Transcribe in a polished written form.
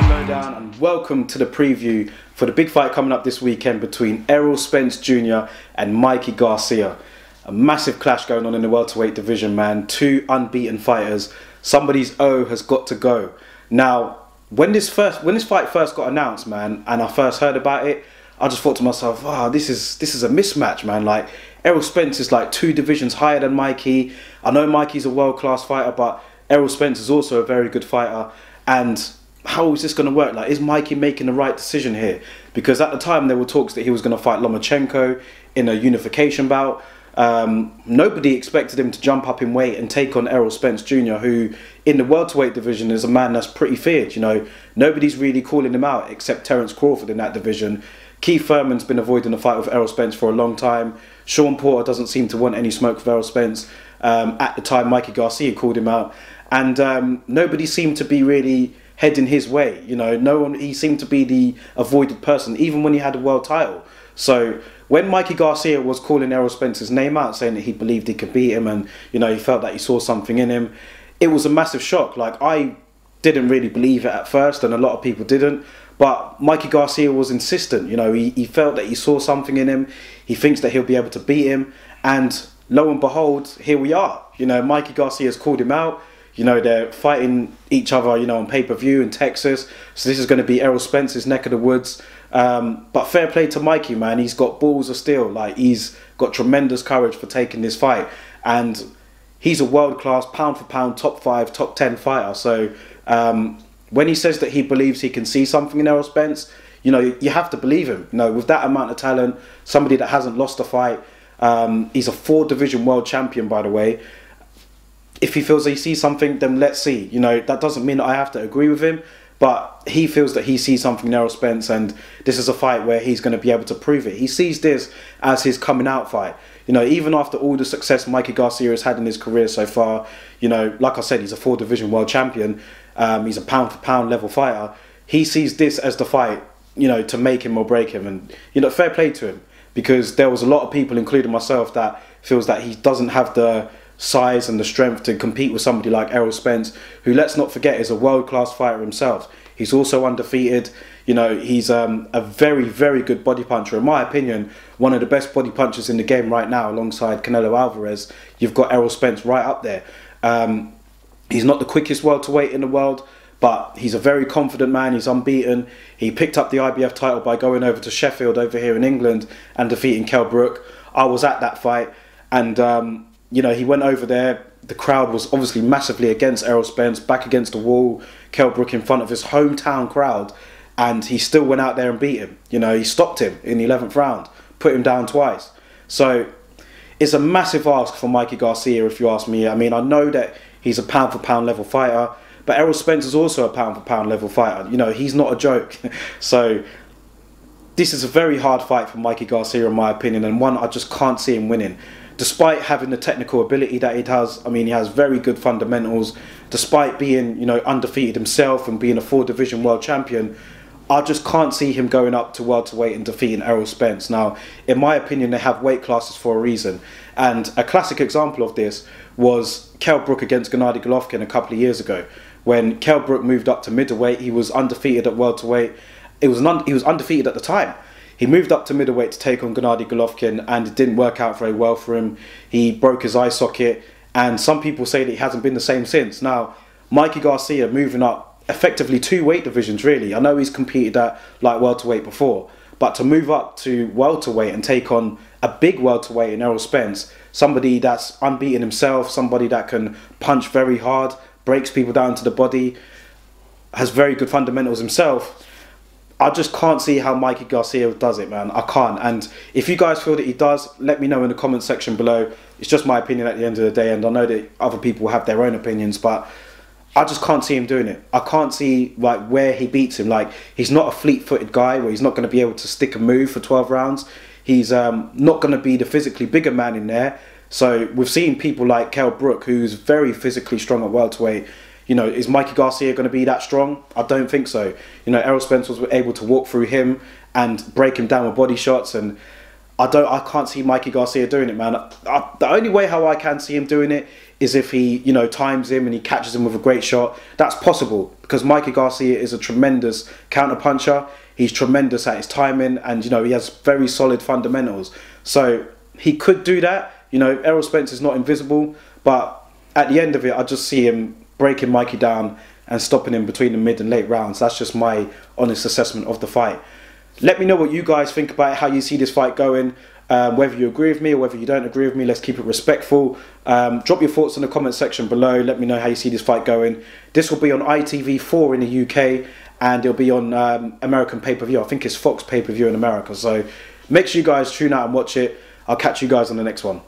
Lowdown, and welcome to the preview for the big fight coming up this weekend between Errol Spence Jr. and Mikey Garcia. A massive clash going on in the welterweight division, man. Two unbeaten fighters. Somebody's O has got to go. Now, when this fight first got announced, man, and I first heard about it, I just thought to myself, wow, this is a mismatch, man. Like, Errol Spence is like 2 divisions higher than Mikey. I know Mikey's a world-class fighter, but Errol Spence is also a very good fighter. And how is this going to work? Like, is Mikey making the right decision here? Because at the time there were talks that he was going to fight Lomachenko in a unification bout. Nobody expected him to jump up in weight and take on Errol Spence Jr., who in the welterweight division is a man that's pretty feared. You know, nobody's really calling him out except Terence Crawford in that division. Keith Thurman's been avoiding a fight with Errol Spence for a long time. Sean Porter doesn't seem to want any smoke with Errol Spence. At the time, Mikey Garcia called him out, and nobody seemed to be really heading his way. You know, no one. He seemed to be the avoided person, even when he had a world title. So when Mikey Garcia was calling Errol Spence's name out, saying that he believed he could beat him, and you know, he felt that he saw something in him, it was a massive shock. Like, I didn't really believe it at first, and a lot of people didn't. But Mikey Garcia was insistent. You know, he felt that he saw something in him. He thinks that he'll be able to beat him, and lo and behold, here we are. You know, Mikey Garcia's called him out. You know, they're fighting each other, you know, on pay-per-view in Texas. So this is going to be Errol Spence's neck of the woods. But fair play to Mikey, man. He's got balls of steel. Like, he's got tremendous courage for taking this fight. And he's a world-class, pound-for-pound, top 5, top 10 fighter. So when he says that he believes he can see something in Errol Spence, you know, you have to believe him. You know, with that amount of talent, somebody that hasn't lost a fight. He's a 4-division world champion, by the way. If he feels that he sees something, then let's see. You know, that doesn't mean that I have to agree with him, but he feels that he sees something in Errol Spence, and this is a fight where he's going to be able to prove it. He sees this as his coming out fight. You know, even after all the success Mikey Garcia has had in his career so far, you know, like I said, he's a 4-division world champion. He's a pound-for-pound level fighter. He sees this as the fight, you know, to make him or break him. And, you know, fair play to him, because there was a lot of people, including myself, that feels that he doesn't have the size and the strength to compete with somebody like Errol Spence, who, let's not forget, is a world-class fighter himself. He's also undefeated. You know, he's a very, very good body puncher. In my opinion, one of the best body punchers in the game right now, alongside Canelo Alvarez. You've got Errol Spence right up there. He's not the quickest welterweight in the world, but he's a very confident man. He's unbeaten. He picked up the IBF title by going over to Sheffield over here in England and defeating Kell Brook. I was at that fight, and you know, he went over there. The crowd was obviously massively against Errol Spence, back against the wall. Kell Brook in front of his hometown crowd, and he still went out there and beat him. You know, he stopped him in the 11th round, put him down twice. So it's a massive ask for Mikey Garcia, if you ask me. I mean, I know that he's a pound-for-pound level fighter, but Errol Spence is also a pound-for-pound level fighter. You know, he's not a joke. So this is a very hard fight for Mikey Garcia, in my opinion, and one I just can't see him winning. Despite having the technical ability that he has, I mean, he has very good fundamentals. Despite being, you know, undefeated himself and being a 4-division world champion, I just can't see him going up to welterweight and defeating Errol Spence. Now, in my opinion, they have weight classes for a reason. And a classic example of this was Kell Brook against Gennady Golovkin a couple of years ago. When Kell Brook moved up to middleweight, he was undefeated at welterweight. He was undefeated at the time. He moved up to middleweight to take on Gennady Golovkin, and it didn't work out very well for him. He broke his eye socket, and some people say that he hasn't been the same since. Now, Mikey Garcia moving up effectively 2 weight divisions, really. I know he's competed at like welterweight before, but to move up to welterweight and take on a big welterweight in Errol Spence, somebody that's unbeaten himself, somebody that can punch very hard, breaks people down to the body, has very good fundamentals himself, I just can't see how Mikey Garcia does it, man. I can't. And if you guys feel that he does, let me know in the comment section below. It's just my opinion at the end of the day, and I know that other people have their own opinions, but I just can't see him doing it. I can't see like where he beats him. Like, he's not a fleet-footed guy where he's not going to be able to stick a move for 12 rounds. He's not going to be the physically bigger man in there. So we've seen people like Kell Brook, who's very physically strong at welterweight. You know, is Mikey Garcia going to be that strong? I don't think so. You know, Errol Spence was able to walk through him and break him down with body shots, and I can't see Mikey Garcia doing it, man. The only way how I can see him doing it is if he, you know, times him and he catches him with a great shot. That's possible because Mikey Garcia is a tremendous counter puncher. He's tremendous at his timing, and you know, he has very solid fundamentals. So he could do that. You know, Errol Spence is not invisible, but at the end of it, I just see him breaking Mikey down and stopping him between the mid and late rounds. That's just my honest assessment of the fight. Let me know what you guys think about it, how you see this fight going, whether you agree with me or whether you don't agree with me. Let's keep it respectful. Drop your thoughts in the comment section below. Let me know how you see this fight going. This will be on ITV4 in the UK, and it'll be on American pay-per-view. I think it's Fox pay-per-view in America. So make sure you guys tune out and watch it. I'll catch you guys on the next one.